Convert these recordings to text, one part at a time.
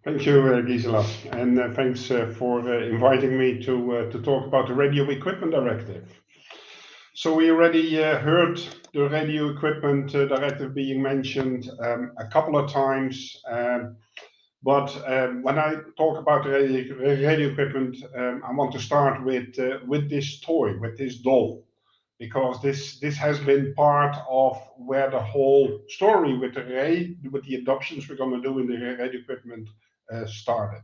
Thank you, Gisela, and thanks for inviting me to talk about the Radio Equipment Directive. So we already heard the Radio Equipment Directive being mentioned a couple of times, but when I talk about the radio equipment, I want to start with this toy, with this doll, because this has been part of where the whole story with the adoptions we're going to do in the radio equipment started.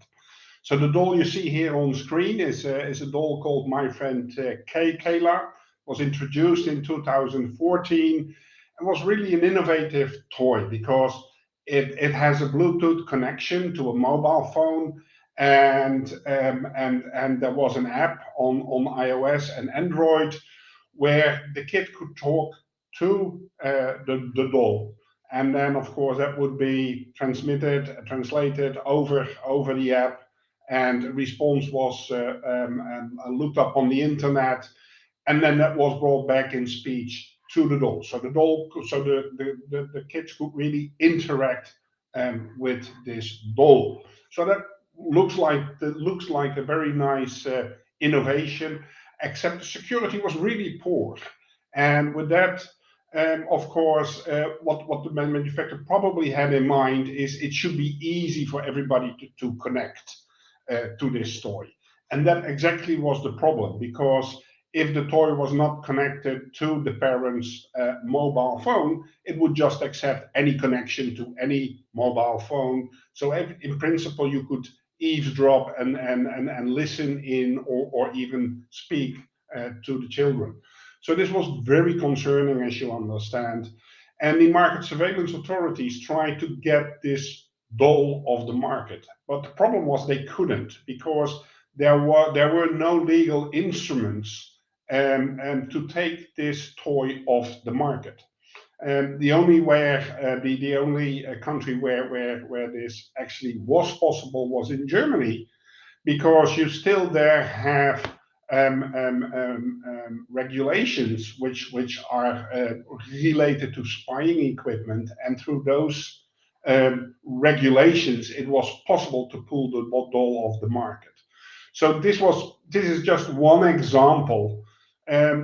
So the doll you see here on screen is a doll called My Friend Kayla. Was introduced in 2014 and was really an innovative toy because it has a Bluetooth connection to a mobile phone, and there was an app on iOS and Android where the kid could talk to the doll, and then of course that would be translated over the app, and a response was looked up on the internet, and then that was brought back in speech to the doll. So the kids could really interact with this doll. So that looks like a very nice innovation, except the security was really poor. And with that, of course, what the manufacturer probably had in mind is it should be easy for everybody to connect to this toy. And that exactly was the problem, because if the toy was not connected to the parent's mobile phone, it would just accept any connection to any mobile phone. So in principle, you could eavesdrop and listen in, or even speak to the children. So this was very concerning, as you understand. And the market surveillance authorities tried to get this doll off the market. But the problem was they couldn't, because there were no legal instruments to take this toy off the market. The only country where this actually was possible was in Germany, because you still there have regulations which are related to spying equipment, and through those regulations, it was possible to pull the doll off the market. So this is just one example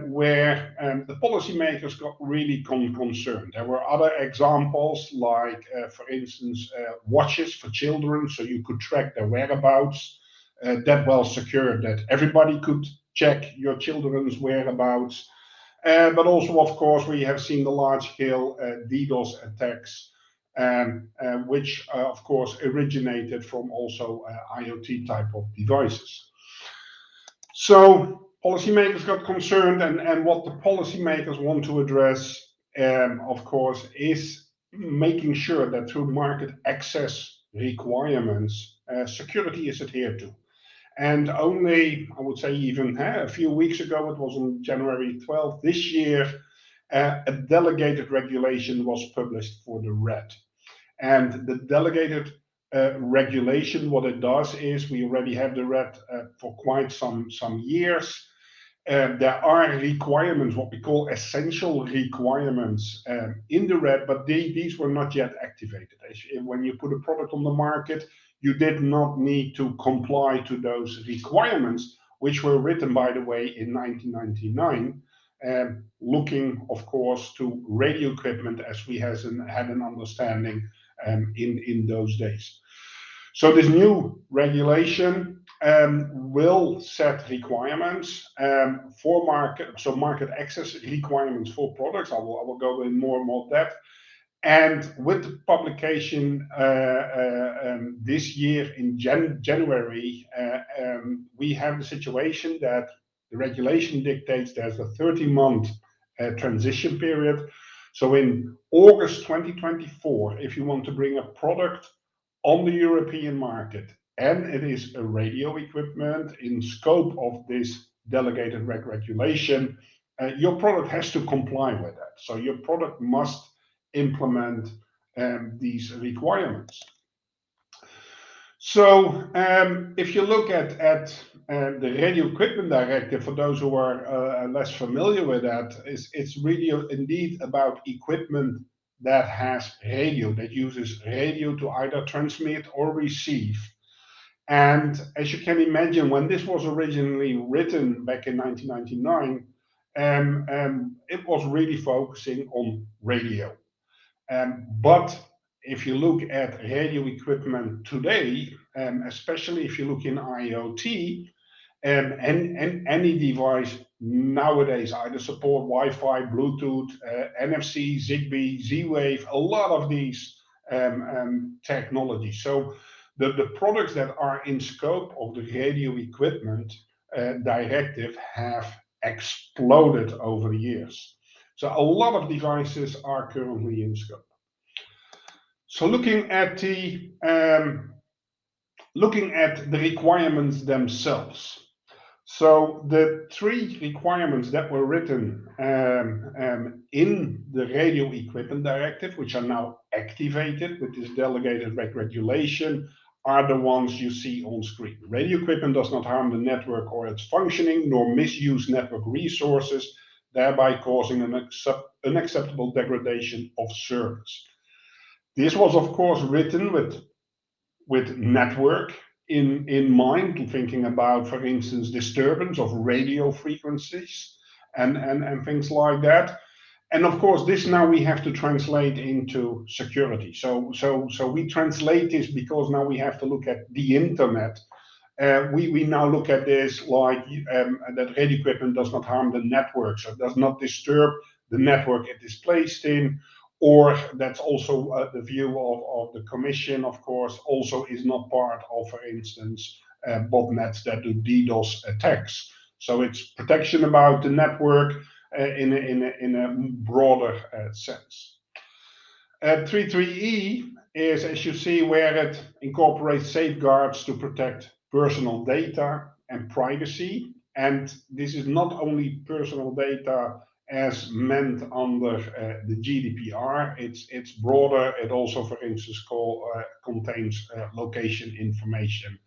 where the policymakers got really concerned. There were other examples, like, for instance, watches for children, so you could track their whereabouts, that well secured that everybody could check your children's whereabouts. But also, of course, we have seen the large-scale DDoS attacks, which, of course, originated from also IoT type of devices. So policymakers got concerned, and what the policymakers want to address, of course, is making sure that through market access requirements, security is adhered to. And only, I would say, even a few weeks ago, it was on January 12th this year, a delegated regulation was published for the RED. And the delegated regulation, what it does is, we already have the RED for quite some years. There are requirements, what we call essential requirements in the RED, but these were not yet activated. When you put a product on the market, you did not need to comply to those requirements, which were written, by the way, in 1999, looking, of course, to radio equipment as we had an understanding in those days. So this new regulation will set requirements for market access requirements for products. I will go in more and more depth. And with the publication this year in January, we have the situation that the regulation dictates there's a 30-month transition period. So in August 2024, if you want to bring a product on the European market, and it is a radio equipment in scope of this delegated regulation, your product has to comply with that. So your product must implement these requirements. So if you look at the Radio Equipment Directive, for those who are less familiar with that, it's really indeed about equipment that has radio, that uses radio to either transmit or receive. And as you can imagine, when this was originally written back in 1999, it was really focusing on radio. But if you look at radio equipment today, especially if you look in IoT, and any device nowadays either support Wi-Fi, Bluetooth, NFC, Zigbee, Z-Wave, a lot of these technologies. So the products that are in scope of the radio equipment directive have exploded over the years. So a lot of devices are currently in scope. So looking at the requirements themselves. So the 3 requirements that were written in the Radio Equipment Directive, which are now activated with this delegated regulation, are the ones you see on screen. Radio equipment does not harm the network or its functioning, nor misuse network resources, thereby causing an unacceptable degradation of service. This was, of course, written with network in mind, thinking about, for instance, disturbance of radio frequencies and things like that. And of course, this now we have to translate into security. So we translate this because now we have to look at the internet. We now look at this like that radio equipment does not harm the network, so it does not disturb the network it is placed in. Or that's also the view of the Commission, of course, also is not part of, for instance, botnets that do DDoS attacks. So it's protection about the network in a broader sense. 3.3e is, as you see, where it incorporates safeguards to protect personal data and privacy. And this is not only personal data as meant under the GDPR, it's broader. It also, for instance, contains location information,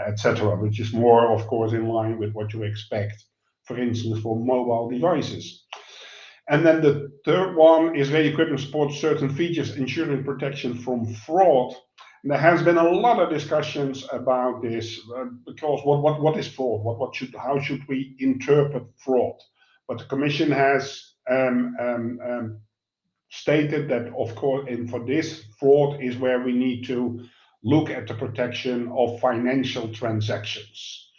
etc., which is more, of course, in line with what you expect, for instance, for mobile devices. And then the third one is radio equipment supports certain features ensuring protection from fraud. And there has been a lot of discussions about this because what is fraud? How should we interpret fraud? But the Commission has stated that, of course, and for this, fraud is where we need to look at the protection of financial transactions.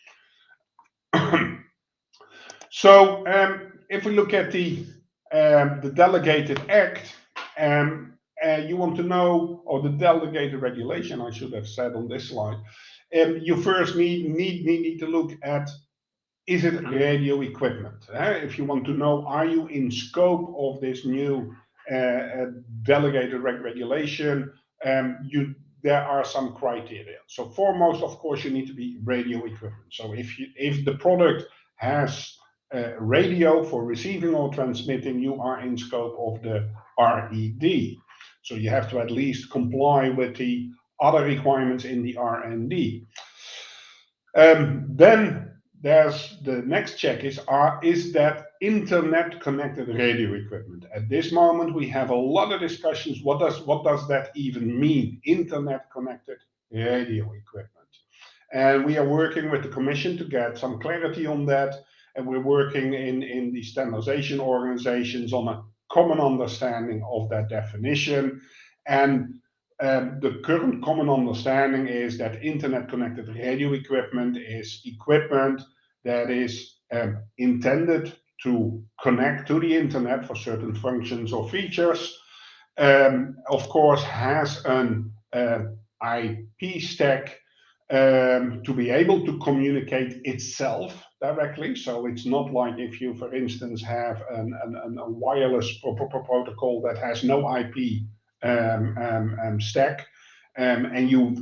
So if we look at the delegated act, you want to know, or the delegated regulation, I should have said on this slide, you first need to look at, is it radio equipment? If you want to know, are you in scope of this new delegated regulation, there are some criteria. So foremost, of course, you need to be radio equipment. So if the product has radio for receiving or transmitting, you are in scope of the RED. So you have to at least comply with the other requirements in the RND. Then there's the next check is that internet connected radio equipment. At this moment, we have a lot of discussions. What does that even mean? Internet connected radio equipment. And we are working with the Commission to get some clarity on that. And we're working in the standardization organizations on a common understanding of that definition. And the current common understanding is that internet connected radio equipment is equipment that is intended to connect to the internet for certain functions or features. Of course, has an IP stack to be able to communicate itself directly. So it's not like if you, for instance, have a wireless protocol that has no IP stack, and you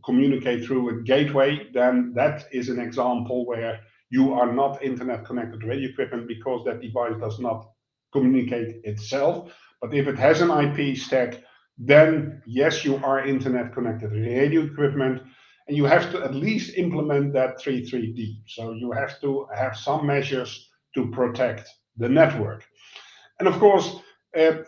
communicate through a gateway, then that is an example where you are not internet connected radio equipment because that device does not communicate itself. But if it has an IP stack, then yes, you are internet connected radio equipment, and you have to at least implement that 3.3D. So you have to have some measures to protect the network. And of course,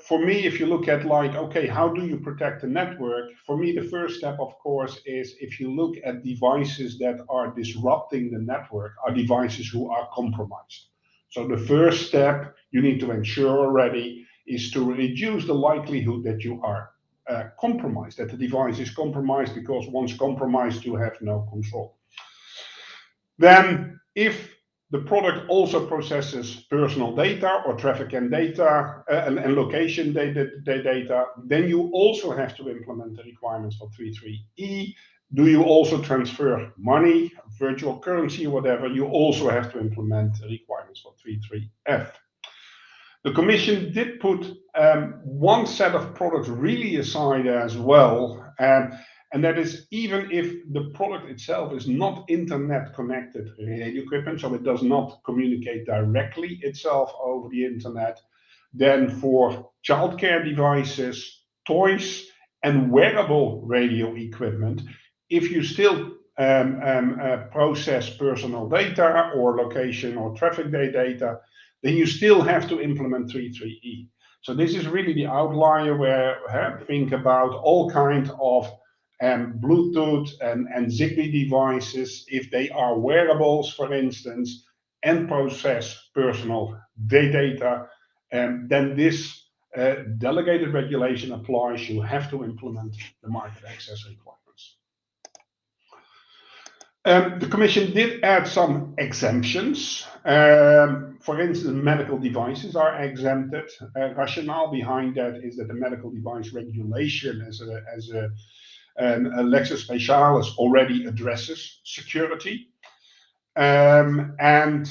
for me, if you look at like, okay, how do you protect the network? For me, the first step, of course, is if you look at devices that are disrupting the network, are devices who are compromised. So the first step you need to ensure already is to reduce the likelihood that you are compromised, that the device is compromised, because once compromised, you have no control. Then, if the product also processes personal data or traffic and data and location data, then you also have to implement the requirements for 3.3e. Do you also transfer money, virtual currency, whatever? You also have to implement the requirements for 3.3f. The Commission did put one set of products really aside as well, and that is, even if the product itself is not internet connected radio equipment, so it does not communicate directly itself over the internet, then for childcare devices, toys, and wearable radio equipment, if you still process personal data or location or traffic data, then you still have to implement 3.3e. So this is really the outlier where think about all kinds of Bluetooth and Zigbee devices, if they are wearables, for instance, and process personal data, then this delegated regulation applies. You have to implement the market access requirements. The Commission did add some exemptions. For instance, medical devices are exempted. Rationale behind that is that the medical device regulation as a lex specialis already addresses security. And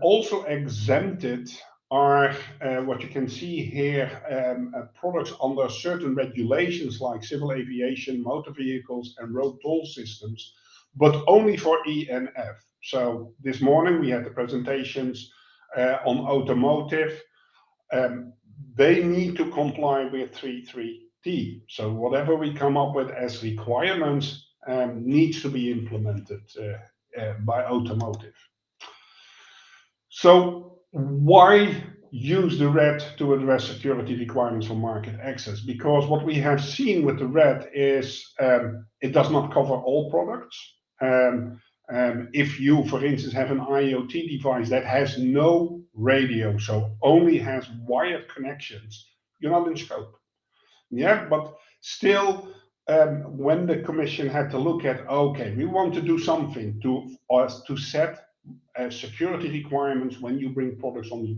also exempted are what you can see here, products under certain regulations like civil aviation, motor vehicles, and road toll systems, but only for E and F. So this morning we had the presentations on automotive. They need to comply with 3.3t. So whatever we come up with as requirements needs to be implemented by automotive. So why use the RED to address security requirements for market access? Because what we have seen with the RED is it does not cover all products. If you, for instance, have an IoT device that has no radio, so only has wired connections, you're not in scope. Yeah, but still, when the Commission had to look at, okay, we want to do something to set security requirements when you bring products on the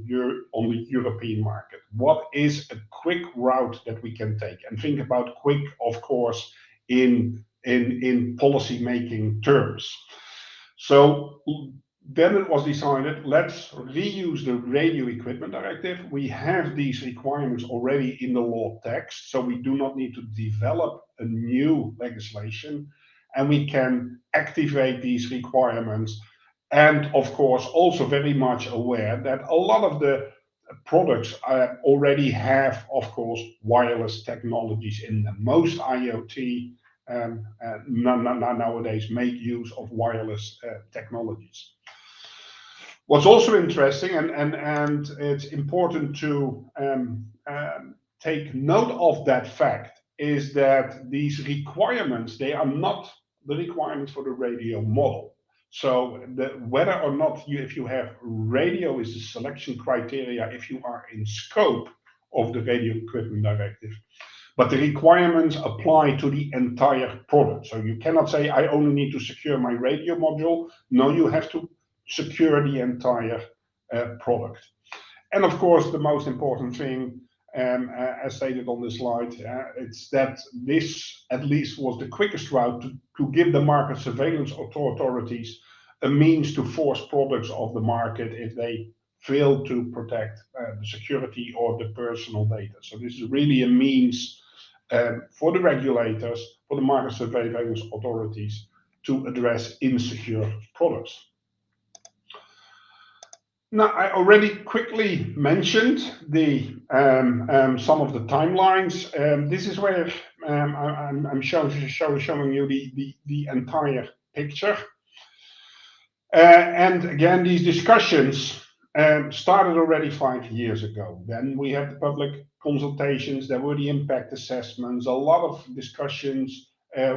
European market. What is a quick route that we can take? And think about quick, of course, in policy making terms. So then it was decided, let's reuse the Radio Equipment Directive. We have these requirements already in the law text, so we do not need to develop a new legislation, and we can activate these requirements. And of course, also very much aware that a lot of the products already have, of course, wireless technologies in them. Most IoT nowadays make use of wireless technologies. What's also interesting, and it's important to take note of that fact, is that these requirements, they are not the requirements for the radio model. So whether or not if you have radio is the selection criteria if you are in scope of the Radio Equipment Directive. But the requirements apply to the entire product. So you cannot say, I only need to secure my radio module. No, you have to secure the entire product. And of course, the most important thing, as stated on the slide, it's that this at least was the quickest route to give the market surveillance authorities a means to force products off the market if they fail to protect the security or the personal data. So this is really a means for the regulators, for the market surveillance authorities to address insecure products. Now, I already quickly mentioned some of the timelines. This is where I'm showing you the entire picture. And again, these discussions started already 5 years ago. Then we had the public consultations, there were the impact assessments, a lot of discussions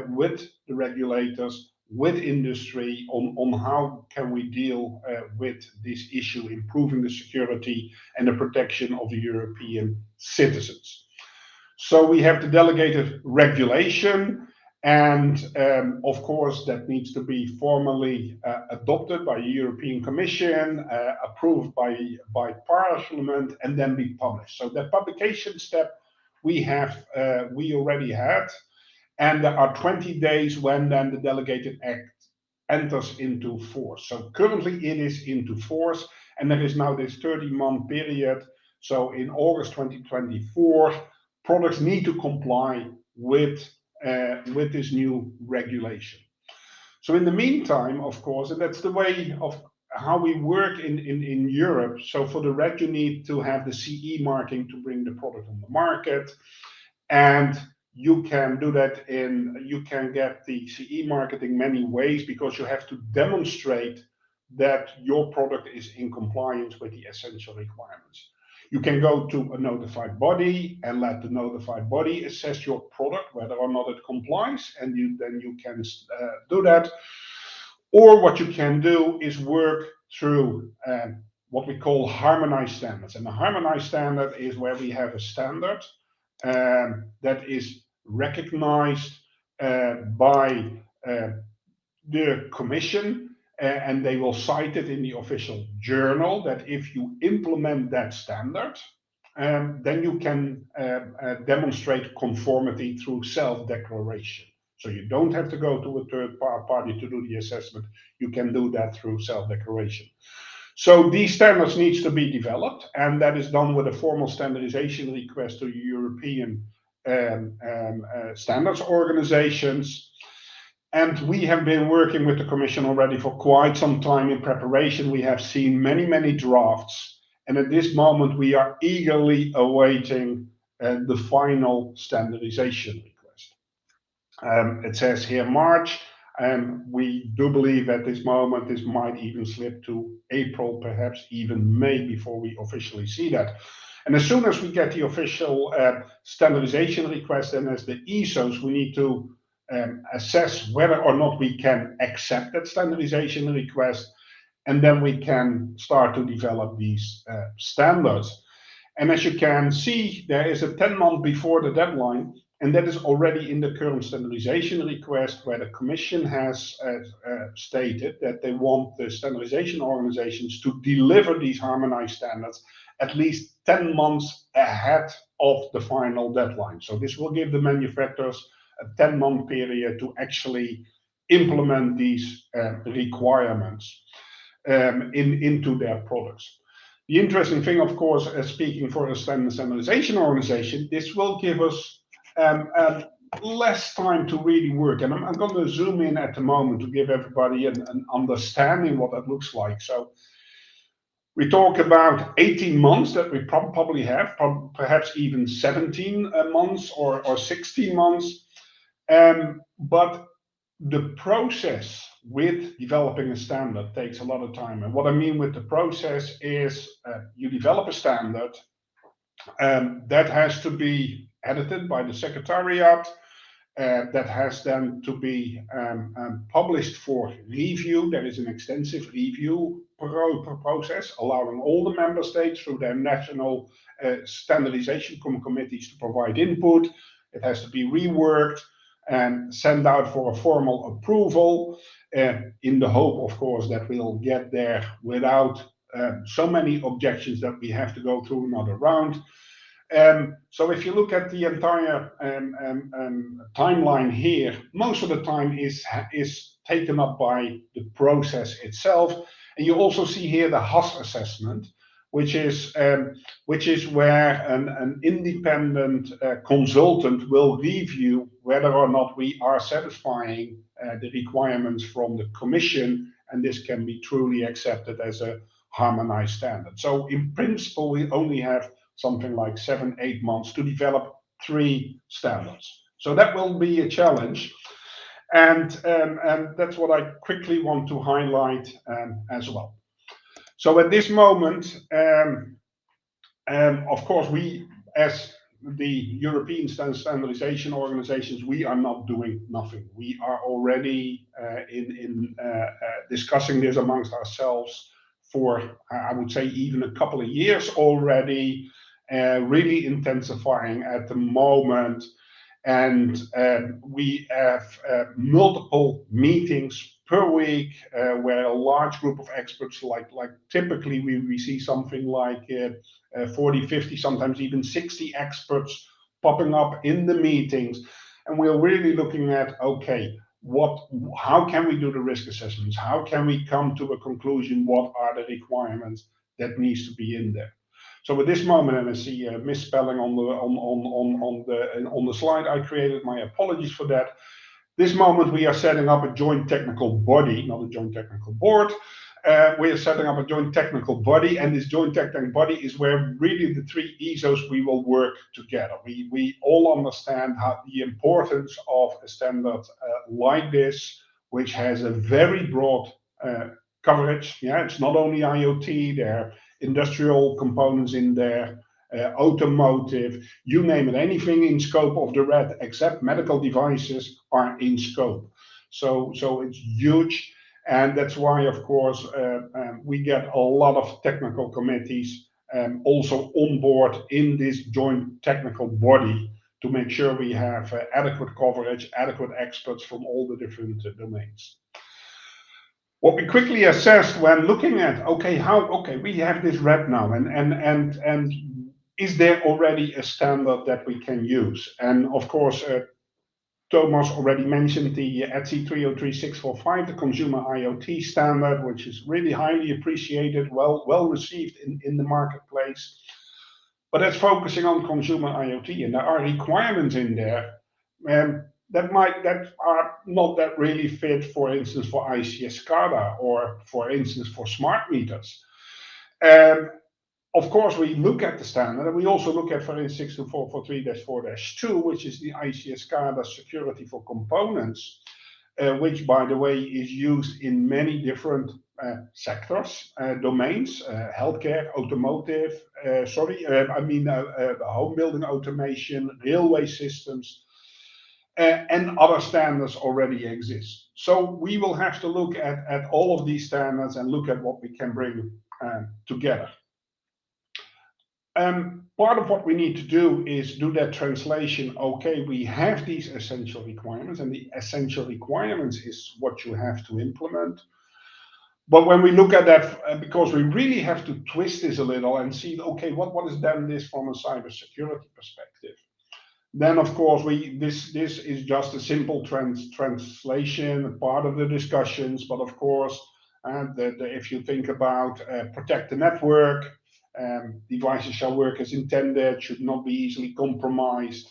with the regulators, with industry on how can we deal with this issue, improving the security and the protection of the European citizens. So we have the delegated regulation, and of course that needs to be formally adopted by the European Commission, approved by Parliament, and then be published. So that publication step we already had, and there are 20 days when then the delegated act enters into force. So currently it is into force, and there is now this 30-month period. So in August 2024, products need to comply with this new regulation. So in the meantime, of course, and that's the way of how we work in Europe. So for the red, you need to have the CE marking to bring the product on the market, and you can do that you can get the CE marketing many ways, because you have to demonstrate that your product is in compliance with the essential requirements. You can go to a notified body and let the notified body assess your product, whether or not it complies, and then you can do that. Or what you can do is work through what we call harmonized standards. And the harmonized standard is where we have a standard that is recognized by the Commission, and they will cite it in the official journal, that if you implement that standard, then you can demonstrate conformity through self-declaration. So you don't have to go to a third party to do the assessment. You can do that through self-declaration. So these standards needs to be developed, and that is done with a formal standardization request to the European standards organizations. And we have been working with the Commission already for quite some time in preparation. We have seen many drafts, and at this moment we are eagerly awaiting the final standardization request. It says here March, and we do believe at this moment this might even slip to April, perhaps even May, before we officially see that. And as soon as we get the official standardization request, and as the ESOs, we need to assess whether or not we can accept that standardization request, and then we can start to develop these standards. And as you can see, there is a 10-month before the deadline, and that is already in the current standardization request, where the Commission has stated that they want the standardization organizations to deliver these harmonized standards at least 10 months ahead of the final deadline. So this will give the manufacturers a 10-month period to actually implement these requirements into their products. The interesting thing, of course, speaking for a standardization organization, this will give us less time to really work. And I'm going to zoom in at the moment to give everybody an understanding what that looks like. So we talk about 18 months that we probably have, perhaps even 17 months or 16 months. But the process with developing a standard takes a lot of time. And what I mean with the process is you develop a standard that has to be edited by the Secretariat, that has then to be published for review. There is an extensive review process allowing all the member states through their national standardization committees to provide input. It has to be reworked and sent out for a formal approval, in the hope, of course, that we'll get there without so many objections that we have to go through another round. So if you look at the entire timeline here, most of the time is taken up by the process itself. And you also see here the HAS assessment, which is where an independent consultant will review whether or not we are satisfying the requirements from the Commission, and this can be truly accepted as a harmonized standard. So in principle, we only have something like 7-8 months to develop 3 standards. So that will be a challenge. And that's what I quickly want to highlight as well. So at this moment, of course, we, as the European standardization organizations, we are not doing nothing. We are already discussing this amongst ourselves for, I would say, even a couple of years already, really intensifying at the moment. And we have multiple meetings per week where a large group of experts, like typically we see something like 40, 50, sometimes even 60 experts popping up in the meetings. And we're really looking at, okay, how can we do the risk assessments? How can we come to a conclusion? What are the requirements that needs to be in there? So at this moment, and I see a misspelling on the slide I created, my apologies for that. This moment we are setting up a joint technical body, not a joint technical board. We are setting up a joint technical body, and this joint technical body is where really the three ESOs we will work together. We all understand the importance of a standard like this, which has a very broad coverage. Yeah, it's not only IoT, there are industrial components in there, automotive, you name it, anything in scope of the red except medical devices are in scope. So it's huge, and that's why, of course, we get a lot of technical committees also on board in this joint technical body to make sure we have adequate coverage, adequate experts from all the different domains. What we quickly assessed when looking at, okay, we have this red now, and is there already a standard that we can use? And of course, Thomas already mentioned the ETSI 303645, the consumer IoT standard, which is really highly appreciated, well received in the marketplace. But that's focusing on consumer IoT, and there are requirements in there that are not that really fit, for instance, for ICS SCADA or, for instance, for smart meters. Of course, we look at the standard, and we also look at, for instance, 62443-4-2, which is the ICS SCADA security for components, which, by the way, is used in many different sectors, domains, healthcare, automotive, home building automation, railway systems, and other standards already exist. So we will have to look at all of these standards and look at what we can bring together. Part of what we need to do is do that translation. Okay, we have these essential requirements, and the essential requirements is what you have to implement. But when we look at that, because we really have to twist this a little and see, okay, what is then this from a cybersecurity perspective? Then, of course, this is just a simple translation, part of the discussions. But of course, if you think about protect the network, devices shall work as intended, should not be easily compromised.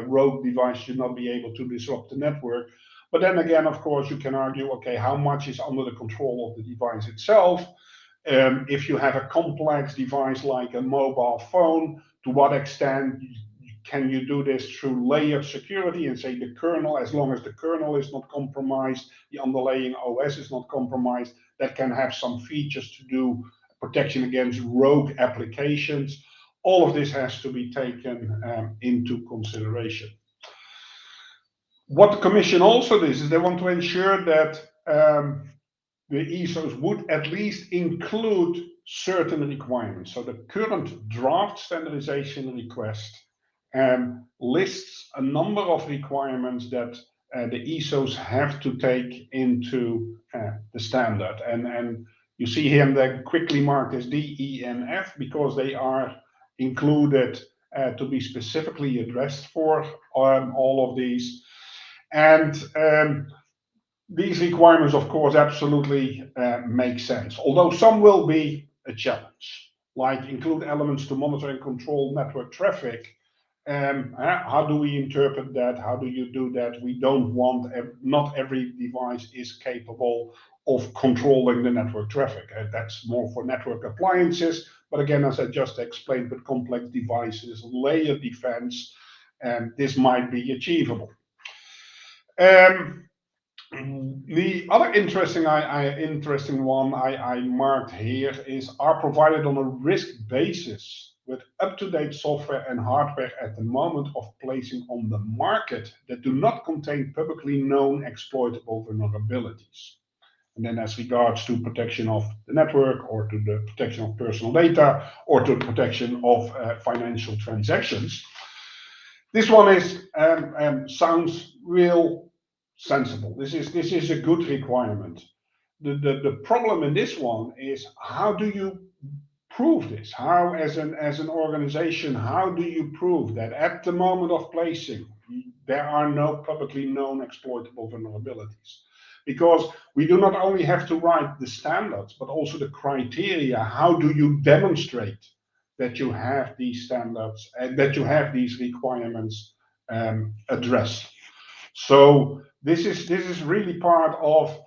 Rogue device should not be able to disrupt the network. But then again, of course, you can argue, okay, how much is under the control of the device itself? If you have a complex device like a mobile phone, to what extent can you do this through layered security and say the kernel, as long as the kernel is not compromised, the underlying OS is not compromised, that can have some features to do protection against rogue applications. All of this has to be taken into consideration. What the Commission also does is they want to ensure that the ESOs would at least include certain requirements. So the current draft standardization request lists a number of requirements that the ESOs have to take into the standard. And you see here they're quickly marked as D, E, and F because they are included to be specifically addressed for all of these. And these requirements, of course, absolutely make sense, although some will be a challenge, like include elements to monitor and control network traffic. How do we interpret that? How do you do that? We don't want, not every device is capable of controlling the network traffic. That's more for network appliances. But again, as I just explained, with complex devices, layer defense, this might be achievable. The other interesting one I marked here is are provided on a risk basis with up-to-date software and hardware at the moment of placing on the market that do not contain publicly known exploitable vulnerabilities. And then as regards to protection of the network or to the protection of personal data or to the protection of financial transactions. This one is sounds real sensible. This is a good requirement. The problem in this one is how do you prove this? How as an organization, how do you prove that at the moment of placing there are no publicly known exploitable vulnerabilities? Because we do not only have to write the standards, but also the criteria. How do you demonstrate that you have these standards and that you have these requirements addressed? So this is really part of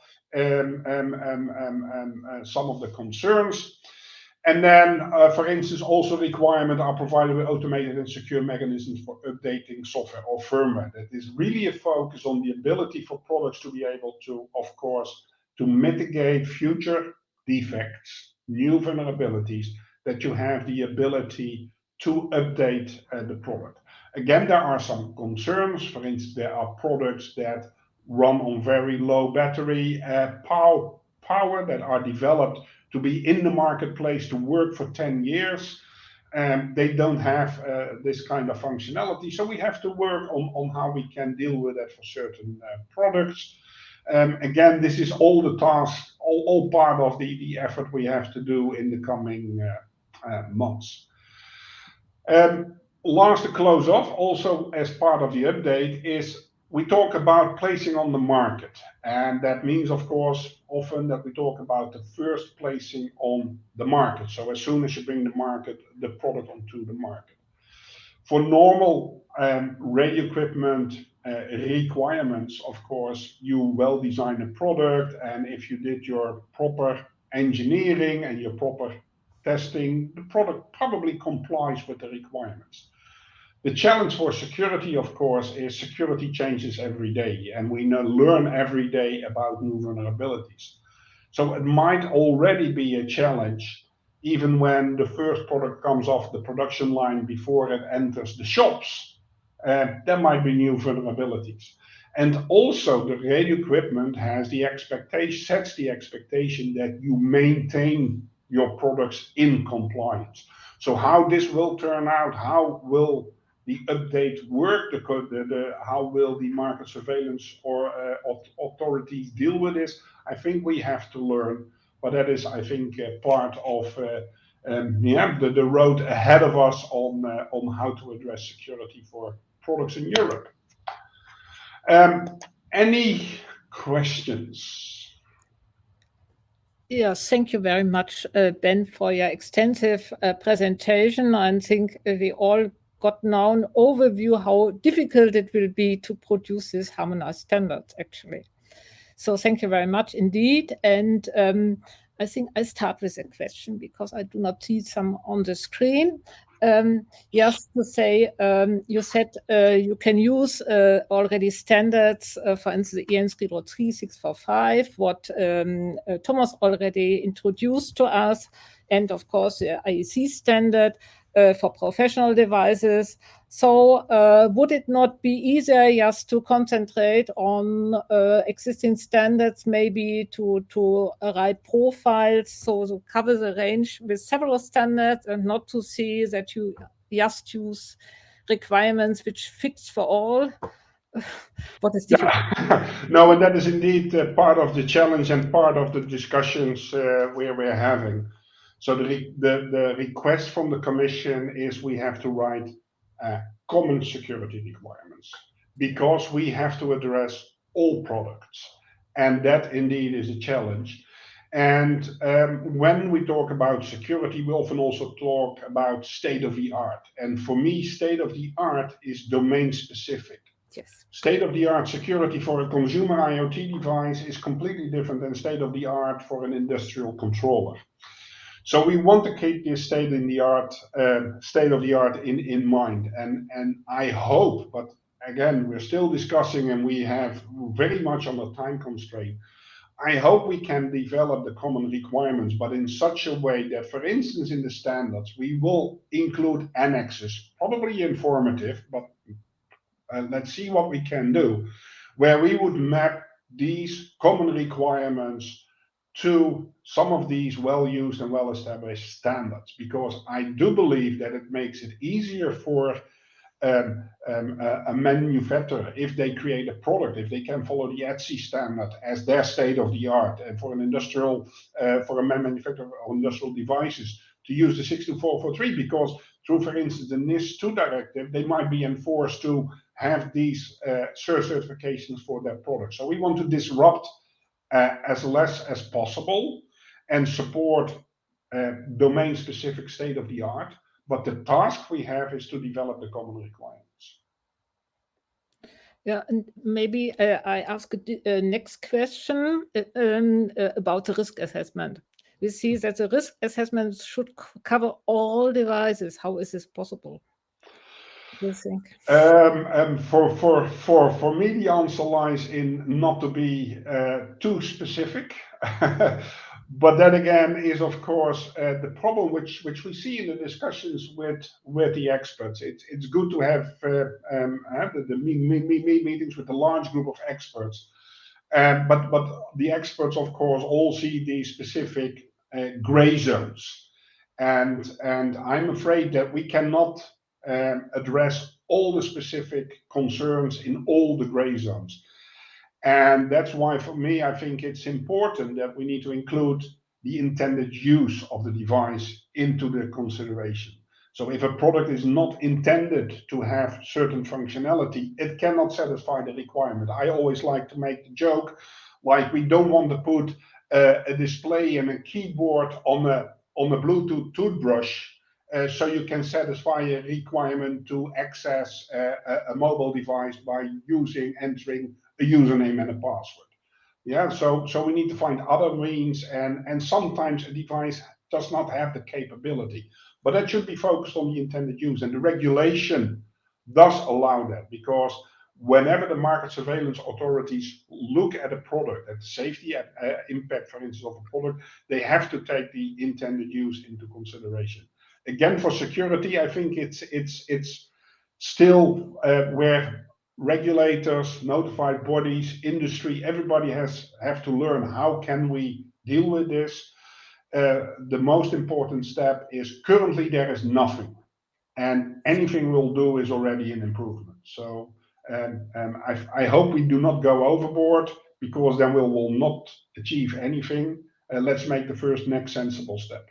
some of the concerns. And then, for instance, also requirements are provided with automated and secure mechanisms for updating software or firmware. That is really a focus on the ability for products to be able to, of course, to mitigate future defects, new vulnerabilities, that you have the ability to update the product. Again, there are some concerns. For instance, there are products that run on very low battery power that are developed to be in the marketplace to work for 10 years. They don't have this kind of functionality. So we have to work on how we can deal with that for certain products. Again, this is all the tasks, all part of the effort we have to do in the coming months. Last to close off, also as part of the update, is we talk about placing on the market. And that means, of course, often that we talk about the first placing on the market. So as soon as you bring the product onto the market. For normal radio equipment requirements, of course, you well design a product. And if you did your proper engineering and your proper testing, the product probably complies with the requirements. The challenge for security, of course, is security changes every day, and we learn every day about new vulnerabilities. So it might already be a challenge, even when the first product comes off the production line before it enters the shops. There might be new vulnerabilities. And also the radio equipment has sets the expectation that you maintain your products in compliance. So how this will turn out, how will the update work, how will the market surveillance or authorities deal with this? I think we have to learn, but that is, I think, part of the road ahead of us on how to address security for products in Europe. Any questions? Yes, thank you very much, Ben, for your extensive presentation. I think we all got now an overview how difficult it will be to produce these harmonized standards, actually. So thank you very much indeed. And I think I start with a question because I do not see some on the screen. Just to say, you said you can use already standards, for instance, the EN 33645, what Thomas already introduced to us, and of course the IEC standard for professional devices. So would it not be easier just to concentrate on existing standards, maybe to write profiles, so to cover the range with several standards and not to see that you just use requirements which fits for all? What is difficult? No, and that is indeed part of the challenge and part of the discussions we're having. So the request from the Commission is we have to write common security requirements because we have to address all products. And that indeed is a challenge. And when we talk about security, we often also talk about state of the art. And for me, state of the art is domain specific. Yes. State of the art security for a consumer IoT device is completely different than state of the art for an industrial controller. So we want to keep this state of the art in mind, and I hope, but again, we're still discussing and we have very much on the time constraint. I hope we can develop the common requirements, but in such a way that, for instance, in the standards, we will include annexes, probably informative, but let's see what we can do, where we would map these common requirements to some of these well-used and well-established standards, because I do believe that it makes it easier for a manufacturer, if they create a product, if they can follow the ETSI standard as their state of the art, and for an industrial, for a manufacturer of industrial devices to use the 62443, because through, for instance, the NIS2 directive, they might be enforced to have these certifications for their products. So we want to disrupt as less as possible and support domain-specific state of the art. But the task we have is to develop the common requirements. Yeah, and maybe I ask a next question about the risk assessment. We see that the risk assessment should cover all devices. How is this possible? You think? For me, the answer lies in not to be too specific. But that again is, of course, the problem which we see in the discussions with the experts. It's good to have the meetings with a large group of experts, but the experts, of course, all see these specific gray zones, and I'm afraid that we cannot address all the specific concerns in all the gray zones. And that's why, for me, I think it's important that we need to include the intended use of the device into the consideration. So if a product is not intended to have certain functionality, it cannot satisfy the requirement. I always like to make the joke, like we don't want to put a display and a keyboard on a Bluetooth toothbrush so you can satisfy a requirement to access a mobile device by entering a username and a password. Yeah, so we need to find other means, and sometimes a device does not have the capability, but that should be focused on the intended use, and the regulation does allow that, because whenever the market surveillance authorities look at a product, at the safety impact, for instance, of a product, they have to take the intended use into consideration. Again, for security, I think it's still where regulators, notified bodies, industry, everybody have to learn how can we deal with this. The most important step is currently there is nothing, and anything we'll do is already an improvement. So I hope we do not go overboard, because then we will not achieve anything. Let's make the next sensible step.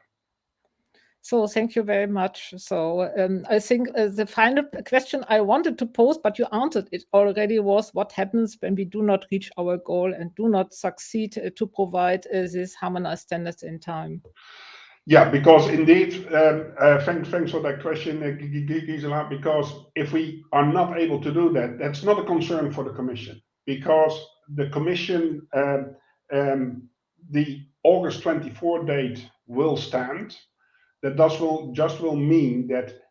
So thank you very much. So I think the final question I wanted to pose, but you answered it already, was what happens when we do not reach our goal and do not succeed to provide these harmonized standards in time? Yeah, because indeed, thanks for that question, Gisela, because if we are not able to do that, that's not a concern for the Commission, because the Commission, the August 24 date will stand. That will mean that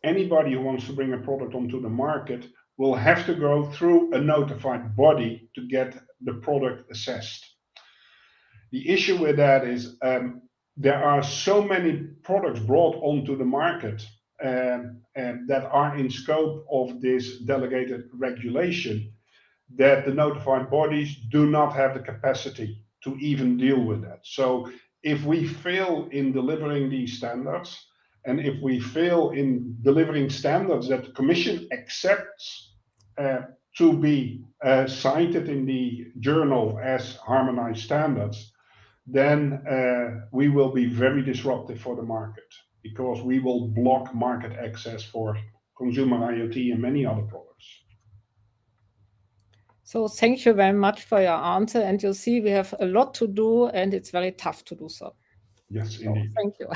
anybody who wants to bring a product onto the market will have to go through a notified body to get the product assessed. The issue with that is there are so many products brought onto the market that are in scope of this delegated regulation, that the notified bodies do not have the capacity to even deal with that. So if we fail in delivering these standards, and if we fail in delivering standards that the Commission accepts to be cited in the journal as harmonized standards, then we will be very disruptive for the market, because we will block market access for consumer IoT and many other products. So thank you very much for your answer. And you'll see we have a lot to do, and it's very tough to do so. Yes, indeed. So thank you.